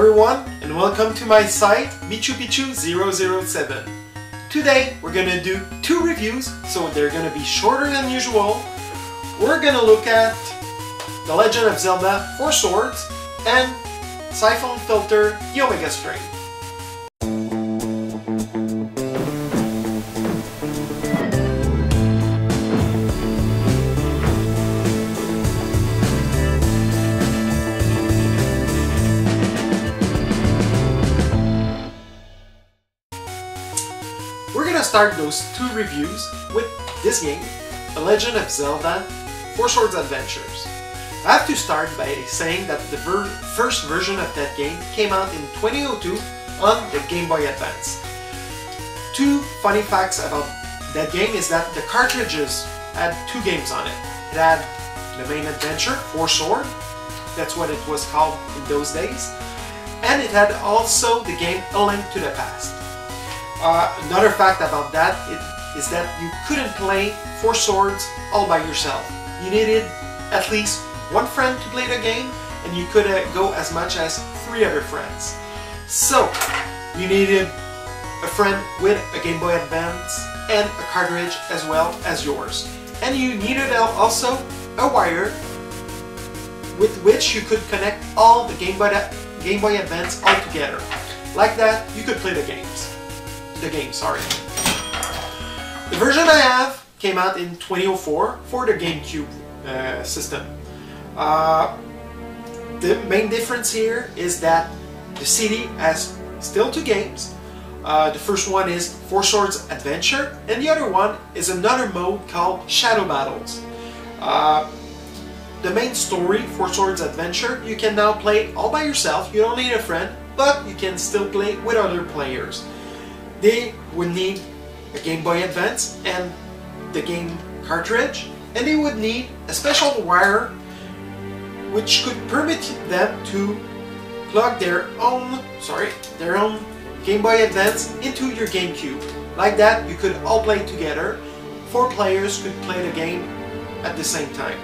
everyone, and welcome to my site MichuPichu007. Today we're gonna do two reviews, so they're gonna be shorter than usual. We're gonna look at The Legend of Zelda 4 Swords and Syphon Filter the Omega String. We're gonna start those two reviews with this game, The Legend of Zelda 4 Swords Adventures. I have to start by saying that the first version of that game came out in 2002 on the Game Boy Advance. Two funny facts about that game is that the cartridges had two games on it. It had the main adventure, 4 Sword, that's what it was called in those days, and it had also the game A Link to the Past. Another fact about that is that you couldn't play 4 Swords all by yourself. You needed at least one friend to play the game, and you could go as much as 3 other friends. So, you needed a friend with a Game Boy Advance and a cartridge as well as yours. And you needed also a wire with which you could connect all the Game Boy Advance all together. Like that, you could play the game. The version I have came out in 2004 for the GameCube system. The main difference here is that the CD has still two games. The first one is 4 Swords Adventure, and the other one is another mode called Shadow Battles. The main story, 4 Swords Adventure, you can now play all by yourself. You don't need a friend, but you can still play with other players. They would need a Game Boy Advance and the game cartridge, and they would need a special wire which could permit them to plug their own Game Boy Advance into your GameCube. Like that, you could all play together. 4 players could play the game at the same time.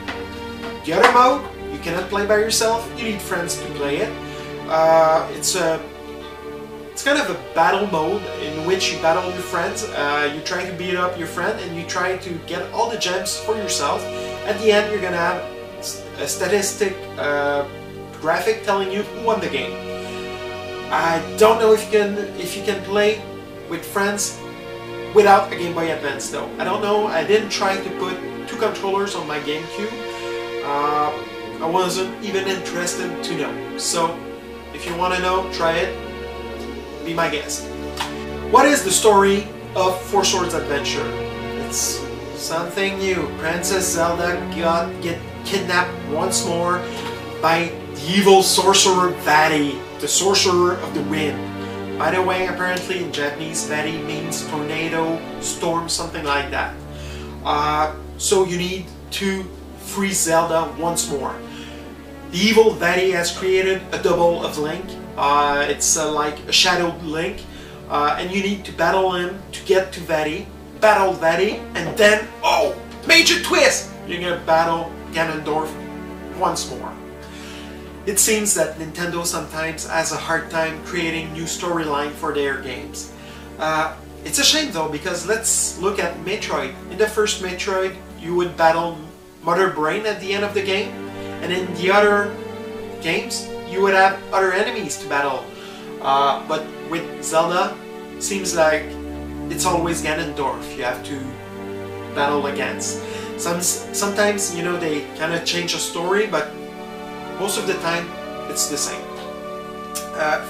The other mode, you cannot play by yourself, you need friends to play it. It's kind of a battle mode in which you battle your friends. You try to beat up your friend and you try to get all the gems for yourself. At the end, you're gonna have a statistic graphic telling you who won the game. I don't know if you can play with friends without a Game Boy Advance though. I don't know. I didn't try to put 2 controllers on my GameCube. I wasn't even interested to know. So if you want to know, try it. Be my guest. What is the story of 4 Swords Adventure? It's something new. Princess Zelda get kidnapped once more by the evil sorcerer Vati, the sorcerer of the wind. By the way, apparently in Japanese, Vati means tornado, storm, something like that. So you need to free Zelda once more. The evil Vati has created a double of Link. It's like a shadowed Link, and you need to battle him to get to Vati, battle Vati, and then, oh, major twist! You're gonna battle Ganondorf once more. It seems that Nintendo sometimes has a hard time creating new storyline for their games. It's a shame though, because let's look at Metroid. In the first Metroid, you would battle Mother Brain at the end of the game, and in the other games, you would have other enemies to battle. But with Zelda, it seems like it's always Ganondorf you have to battle against. Sometimes, you know, they kind of change the story, but most of the time, it's the same.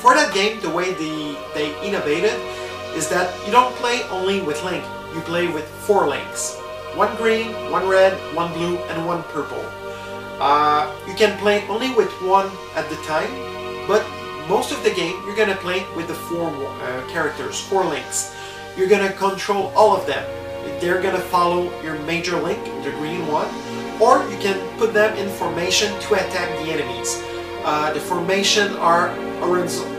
For that game, the way they innovated is that you don't play only with Link, you play with 4 Links. 1 green, 1 red, 1 blue, and 1 purple. You can play only with 1 at the time, but most of the game you're gonna play with the 4 characters, 4 Links. You're gonna control all of them. They're gonna follow your major Link, the green one, or you can put them in formation to attack the enemies. The formation are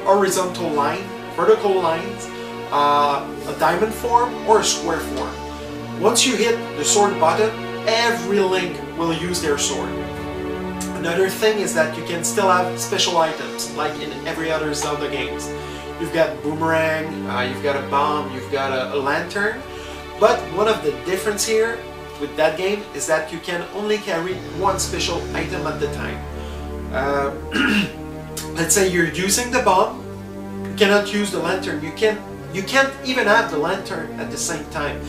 horizontal line, vertical lines, a diamond form, or a square form. Once you hit the sword button, every Link will use their sword. Another thing is that you can still have special items, like in every other Zelda games. You've got boomerang, you've got a bomb, you've got a lantern. But one of the difference here with that game is that you can only carry one special item at the time. Let's say you're using the bomb, you cannot use the lantern. You can't even have the lantern at the same time.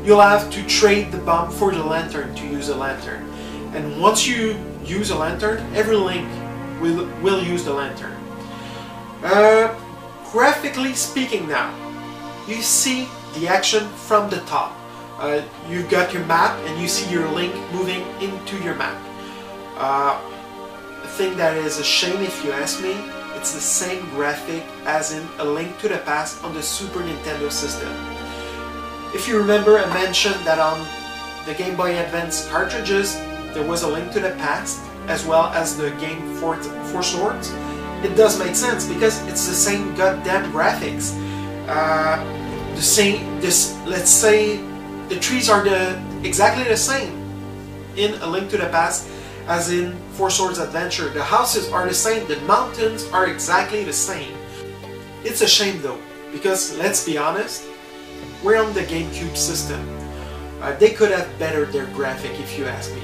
You'll have to trade the bomb for the lantern to use a lantern. And once you use a lantern, every Link will use the lantern. Graphically speaking now, you see the action from the top. You've got your map and you see your Link moving into your map. The thing that is a shame, if you ask me, it's the same graphic as in A Link to the Past on the Super Nintendo system. If you remember, I mentioned that on the Game Boy Advance cartridges there was A Link to the Past as well as the game Four Swords. It does make sense because it's the same goddamn graphics. Let's say the trees are exactly the same in A Link to the Past as in Four Swords Adventure. The houses are the same, the mountains are exactly the same. It's a shame though, because let's be honest, we're on the GameCube system. They could have bettered their graphic if you ask me.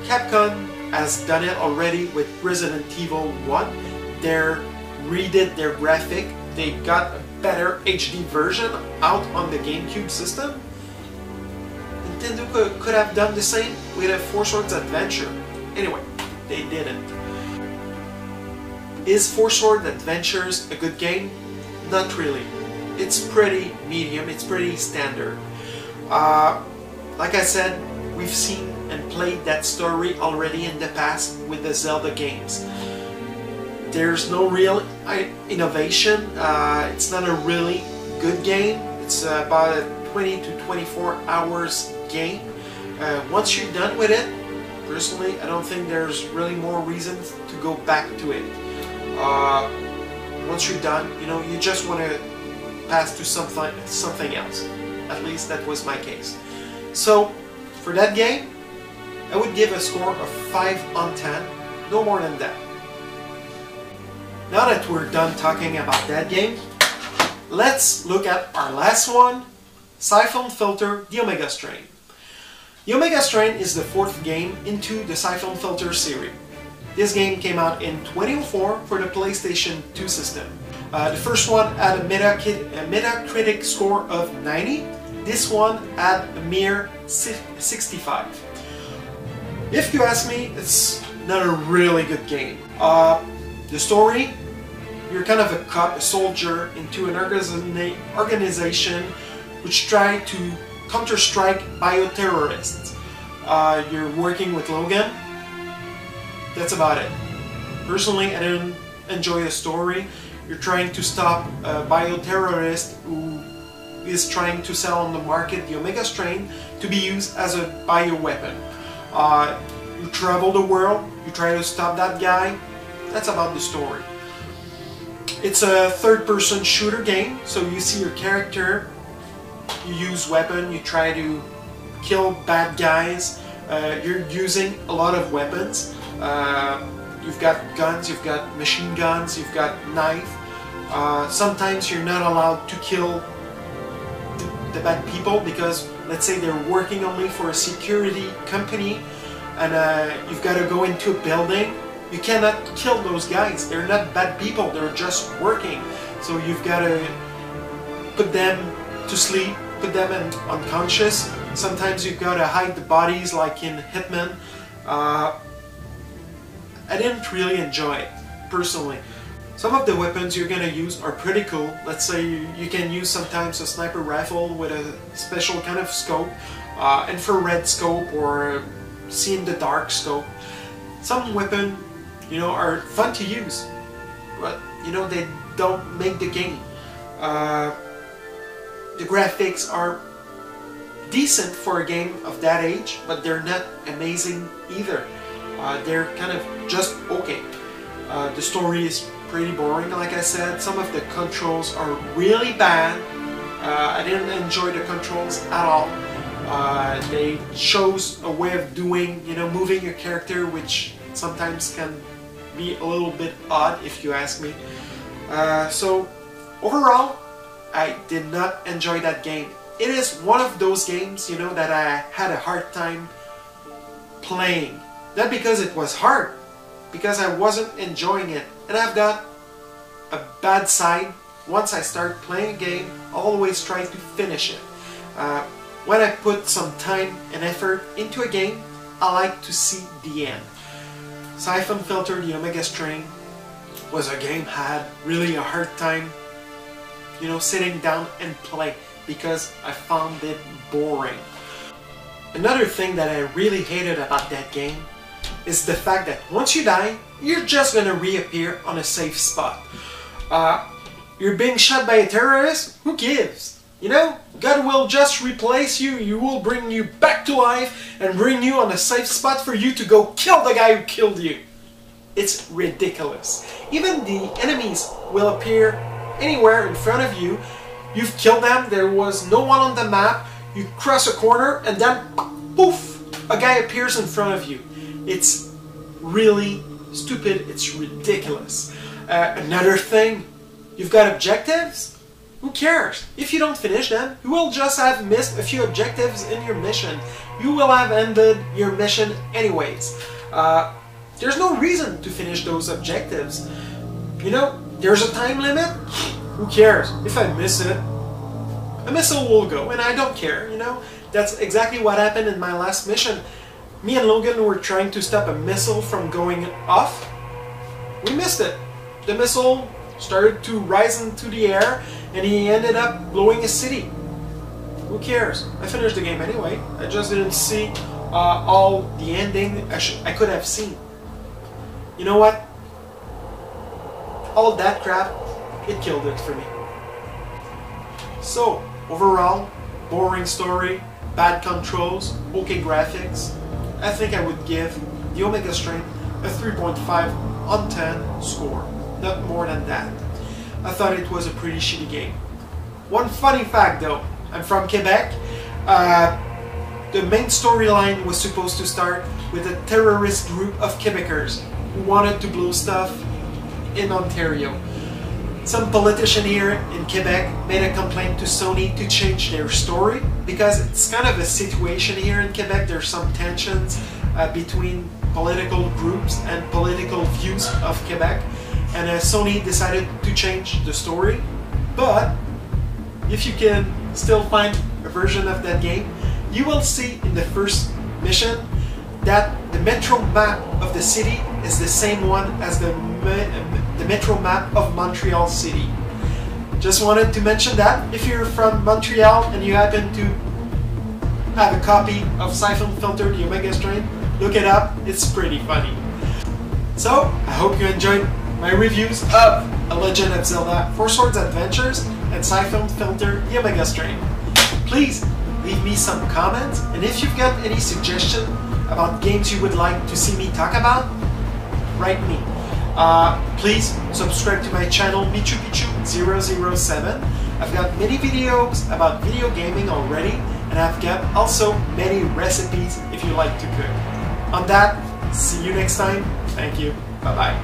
Capcom has done it already with Resident Evil 1. They redid their graphic, they got a better HD version out on the GameCube system. Nintendo could have done the same with a Four Swords Adventure. Anyway, they didn't. Is Four Swords Adventures a good game? Not really. It's pretty medium, it's pretty standard. Like I said, we've seen and played that story already in the past with the Zelda games. There's no real innovation. It's not a really good game. It's about a 20 to 24 hours game. Once you're done with it, personally, I don't think there's really more reasons to go back to it. Once you're done, you just want to pass to something else. At least that was my case. So, for that game, I would give a score of 5 on 10, no more than that. Now that we're done talking about that game, let's look at our last one, Syphon Filter, the Omega Strain. The Omega Strain is the 4th game into the Syphon Filter series. This game came out in 2004 for the PlayStation 2 system. The first one had a Metacritic score of 90. This one had a mere 65. If you ask me, it's not a really good game. The story, you're kind of a cop, a soldier into an organization which try to counter-strike bioterrorists. You're working with Logan. That's about it. Personally, I didn't enjoy the story. You're trying to stop a bioterrorist who is trying to sell on the market the Omega Strain to be used as a bioweapon. You travel the world, you try to stop that guy. That's about the story. It's a third-person shooter game, so you see your character, you use weapon, you try to kill bad guys. You're using a lot of weapons. You've got guns, you've got machine guns, you've got knife. Sometimes you're not allowed to kill the bad people because, let's say, they're working only for a security company and you've got to go into a building. You cannot kill those guys. They're not bad people, they're just working. So you've got to put them to sleep, put them unconscious. Sometimes you've got to hide the bodies like in Hitman. I didn't really enjoy it, personally. Some of the weapons you're gonna use are pretty cool. Let's say you can use sometimes a sniper rifle with a special kind of scope, infrared scope or see in the dark scope. Some weapons, are fun to use, but they don't make the game. The graphics are decent for a game of that age, but they're not amazing either. They're kind of just okay. The story is pretty boring, like I said. Some of the controls are really bad. I didn't enjoy the controls at all. They chose a way of doing, moving your character which sometimes can be a little bit odd if you ask me. So overall, I did not enjoy that game. It is one of those games, you know, that I had a hard time playing. Not because it was hard, because I wasn't enjoying it. And I've got a bad side. Once I start playing a game, I always try to finish it. When I put some time and effort into a game, I like to see the end. Syphon Filter, the Omega Strain, was a game I had really a hard time, you know, sitting down and play because I found it boring. Another thing that I really hated about that game is the fact that once you die, you're just gonna reappear on a safe spot. You're being shot by a terrorist? Who gives? You know, God will just replace you, He will bring you back to life and bring you on a safe spot for you to go kill the guy who killed you. It's ridiculous. Even the enemies will appear anywhere in front of you. You've killed them, there was no one on the map, you cross a corner and then poof, a guy appears in front of you. It's really stupid, it's ridiculous. Another thing, you've got objectives? Who cares? If you don't finish them, you will just have missed a few objectives in your mission. You will have ended your mission anyways. There's no reason to finish those objectives. You know, there's a time limit. Who cares? If I miss it, a missile will go, and I don't care, you know? That's exactly what happened in my last mission. Me and Logan were trying to stop a missile from going off. We missed it. The missile started to rise into the air, and he ended up blowing a city. Who cares? I finished the game anyway. I just didn't see all the ending I could have seen. You know what? All that crap, it killed it for me. So, overall, boring story, bad controls, okay graphics. I think I would give the Omega Strain a 3.5 on 10 score. Not more than that. I thought it was a pretty shitty game. One funny fact though, I'm from Quebec. The main storyline was supposed to start with a terrorist group of Quebecers who wanted to blow stuff in Ontario. Some politician here in Quebec made a complaint to Sony to change their story because it's kind of a situation here in Quebec. There's some tensions between political groups and political views of Quebec, and Sony decided to change the story. But if you can still find a version of that game, you will see in the first mission that the metro map of the city is the same one as the metro map of Montreal City. Just wanted to mention that. If you're from Montreal and you happen to have a copy of Syphon Filter, the Omega Strain, look it up, it's pretty funny. So, I hope you enjoyed my reviews of A Legend of Zelda 4 Swords Adventures and Syphon Filter, the Omega Strain. Please leave me some comments, and if you've got any suggestions about games you would like to see me talk about, write me. Please subscribe to my channel MichuPichu007. I've got many videos about video gaming already, and I've got also many recipes if you like to cook. On that, see you next time. Thank you. Bye bye.